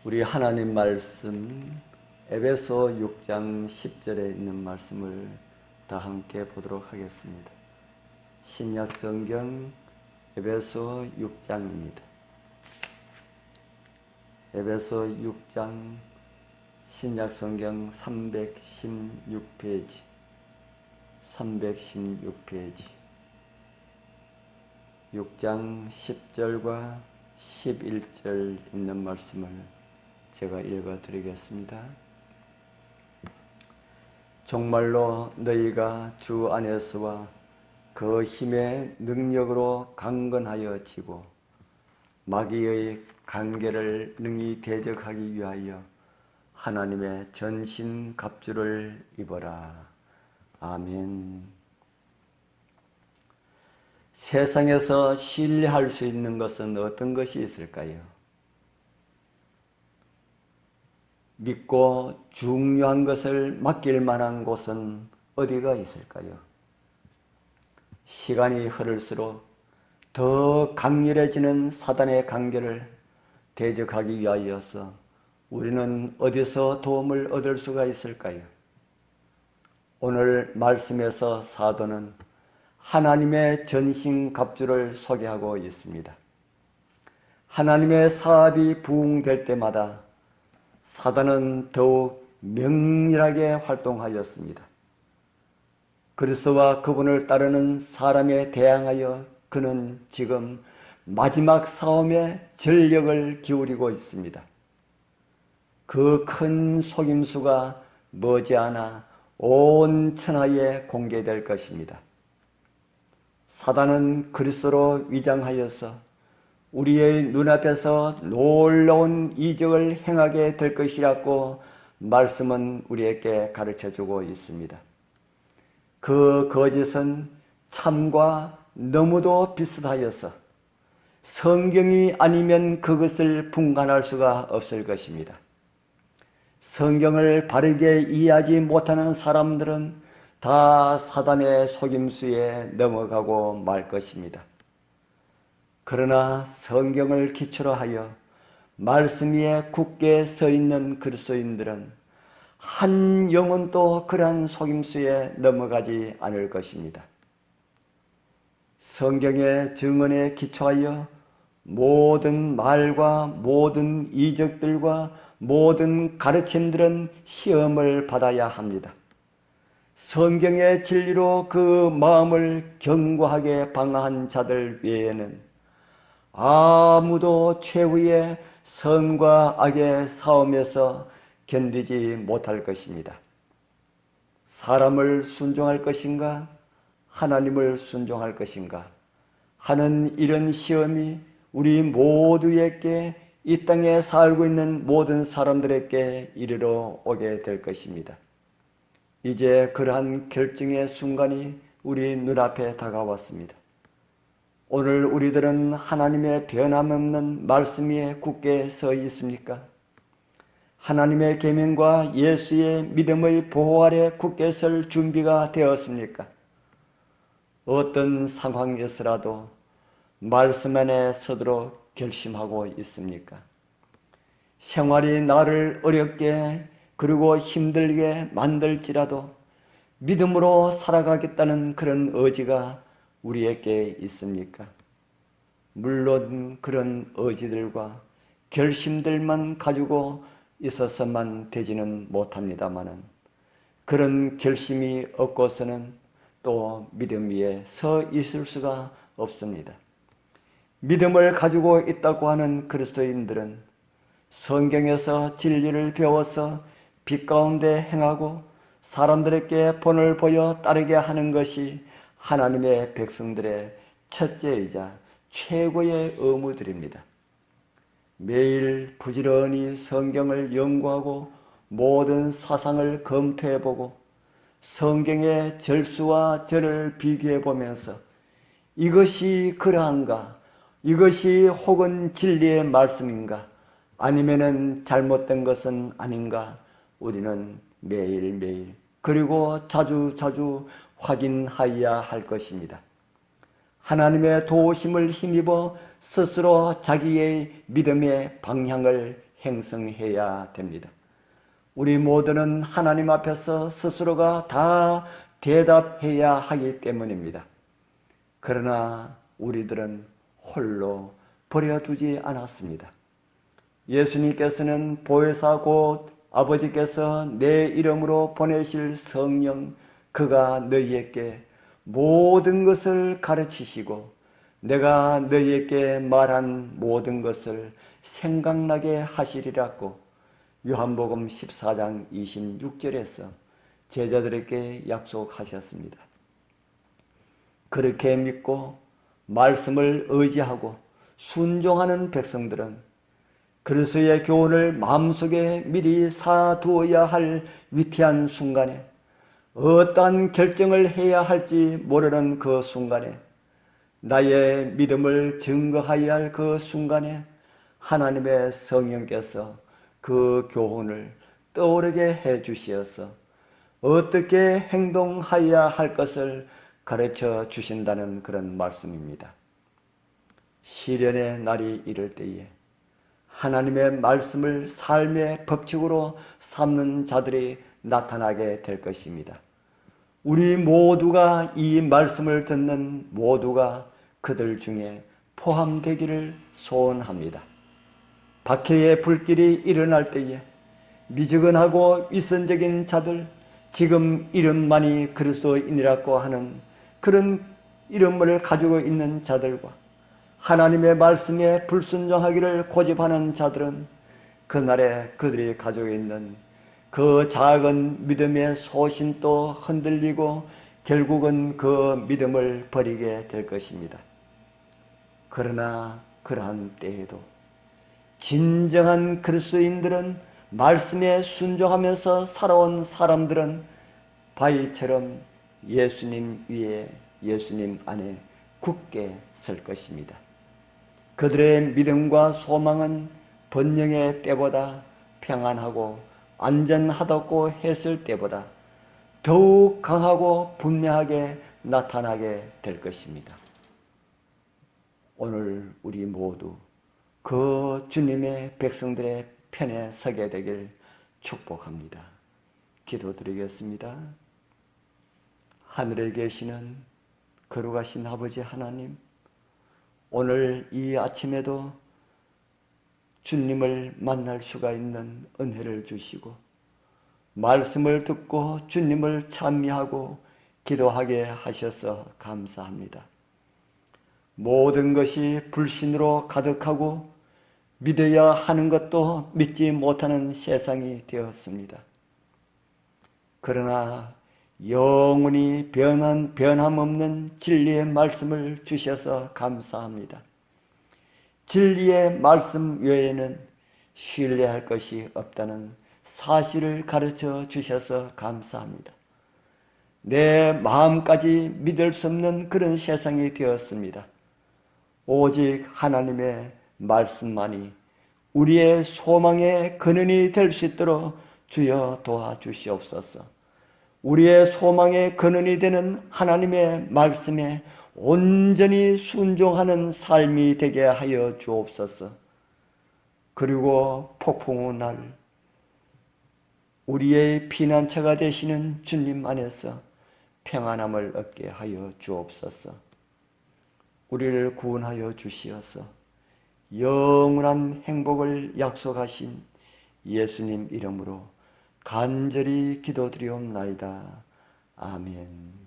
우리 하나님 말씀 에베소 6장 10절에 있는 말씀을 다 함께 보도록 하겠습니다. 신약 성경 에베소 6장입니다. 에베소 6장 신약 성경 316페이지 6장 10절과 11절 있는 말씀을 제가 읽어드리겠습니다. 정말로 너희가 주 안에서와 그 힘의 능력으로 강건하여 지고 마귀의 관계를 능히 대적하기 위하여 하나님의 전신 갑주를 입어라. 아멘. 세상에서 신뢰할 수 있는 것은 어떤 것이 있을까요? 믿고 중요한 것을 맡길 만한 곳은 어디가 있을까요? 시간이 흐를수록 더 강렬해지는 사단의 관계를 대적하기 위하여서 우리는 어디서 도움을 얻을 수가 있을까요? 오늘 말씀에서 사도는 하나님의 전신갑주를 소개하고 있습니다. 하나님의 사업이 부흥될 때마다 사단은 더욱 명렬하게 활동하였습니다. 그리스도와 그분을 따르는 사람에 대항하여 그는 지금 마지막 싸움에 전력을 기울이고 있습니다. 그 큰 속임수가 머지않아 온 천하에 공개될 것입니다. 사단은 그리스도로 위장하여서 우리의 눈앞에서 놀라운 이적을 행하게 될 것이라고 말씀은 우리에게 가르쳐주고 있습니다. 그 거짓은 참과 너무도 비슷하여서 성경이 아니면 그것을 분간할 수가 없을 것입니다. 성경을 바르게 이해하지 못하는 사람들은 다 사단의 속임수에 넘어가고 말 것입니다. 그러나 성경을 기초로 하여 말씀 위에 굳게 서 있는 그리스도인들은 한 영혼도 그러한 속임수에 넘어가지 않을 것입니다. 성경의 증언에 기초하여 모든 말과 모든 이적들과 모든 가르침들은 시험을 받아야 합니다. 성경의 진리로 그 마음을 견고하게 방어한 자들 외에는 아무도 최후의 선과 악의 싸움에서 견디지 못할 것입니다. 사람을 순종할 것인가 하나님을 순종할 것인가 하는 이런 시험이 우리 모두에게 이 땅에 살고 있는 모든 사람들에게 이르러 오게 될 것입니다. 이제 그러한 결정의 순간이 우리 눈앞에 다가왔습니다. 오늘 우리들은 하나님의 변함없는 말씀 위에 굳게 서 있습니까? 하나님의 계명과 예수의 믿음의 보호 아래 굳게 설 준비가 되었습니까? 어떤 상황에서라도 말씀 안에 서도록 결심하고 있습니까? 생활이 나를 어렵게 그리고 힘들게 만들지라도 믿음으로 살아가겠다는 그런 의지가 우리에게 있습니까? 물론 그런 의지들과 결심들만 가지고 있어서만 되지는 못합니다마는 그런 결심이 없고서는 또 믿음 위에 서 있을 수가 없습니다. 믿음을 가지고 있다고 하는 그리스도인들은 성경에서 진리를 배워서 빛 가운데 행하고 사람들에게 본을 보여 따르게 하는 것이 하나님의 백성들의 첫째이자 최고의 의무들입니다. 매일 부지런히 성경을 연구하고 모든 사상을 검토해보고 성경의 절수와 절을 비교해보면서 이것이 그러한가? 이것이 혹은 진리의 말씀인가? 아니면은 잘못된 것은 아닌가? 우리는 매일매일 그리고 자주 확인하여야 할 것입니다. 하나님의 도우심을 힘입어 스스로 자기의 믿음의 방향을 행성해야 됩니다. 우리 모두는 하나님 앞에서 스스로가 다 대답해야 하기 때문입니다. 그러나 우리들은 홀로 버려두지 않았습니다. 예수님께서는 보혜사 곧 아버지께서 내 이름으로 보내실 성령 그가 너희에게 모든 것을 가르치시고 내가 너희에게 말한 모든 것을 생각나게 하시리라고 요한복음 14장 26절에서 제자들에게 약속하셨습니다. 그렇게 믿고 말씀을 의지하고 순종하는 백성들은 그리스도의 교훈을 마음속에 미리 사두어야 할 위태한 순간에 어떠한 결정을 해야 할지 모르는 그 순간에 나의 믿음을 증거하여야 할 그 순간에 하나님의 성령께서 그 교훈을 떠오르게 해 주시어서 어떻게 행동하여야 할 것을 가르쳐 주신다는 그런 말씀입니다. 시련의 날이 이를 때에 하나님의 말씀을 삶의 법칙으로 삼는 자들이 나타나게 될 것입니다. 우리 모두가 이 말씀을 듣는 모두가 그들 중에 포함되기를 소원합니다. 박해의 불길이 일어날 때에 미지근하고 위선적인 자들, 지금 이름만이 그리스도인이라고 하는 그런 이름을 가지고 있는 자들과 하나님의 말씀에 불순종하기를 고집하는 자들은 그날에 그들이 가지고 있는 그 작은 믿음의 소신도 흔들리고 결국은 그 믿음을 버리게 될 것입니다. 그러나 그러한 때에도 진정한 그리스도인들은 말씀에 순종하면서 살아온 사람들은 바위처럼 예수님 위에 예수님 안에 굳게 설 것입니다. 그들의 믿음과 소망은 번영의 때보다 평안하고 안전하다고 했을 때보다 더욱 강하고 분명하게 나타나게 될 것입니다. 오늘 우리 모두 그 주님의 백성들의 편에 서게 되길 축복합니다. 기도드리겠습니다. 하늘에 계시는 거룩하신 아버지 하나님, 오늘 이 아침에도 주님을 만날 수가 있는 은혜를 주시고 말씀을 듣고 주님을 찬미하고 기도하게 하셔서 감사합니다. 모든 것이 불신으로 가득하고 믿어야 하는 것도 믿지 못하는 세상이 되었습니다. 그러나 영원히 변함없는 진리의 말씀을 주셔서 감사합니다. 진리의 말씀 외에는 신뢰할 것이 없다는 사실을 가르쳐 주셔서 감사합니다. 내 마음까지 믿을 수 없는 그런 세상이 되었습니다. 오직 하나님의 말씀만이 우리의 소망의 근원이 될 수 있도록 주여 도와주시옵소서. 우리의 소망의 근원이 되는 하나님의 말씀에 온전히 순종하는 삶이 되게 하여 주옵소서. 그리고 폭풍의 날 우리의 피난처가 되시는 주님 안에서 평안함을 얻게 하여 주옵소서. 우리를 구원하여 주시어서 영원한 행복을 약속하신 예수님 이름으로 간절히 기도드리옵나이다. 아멘.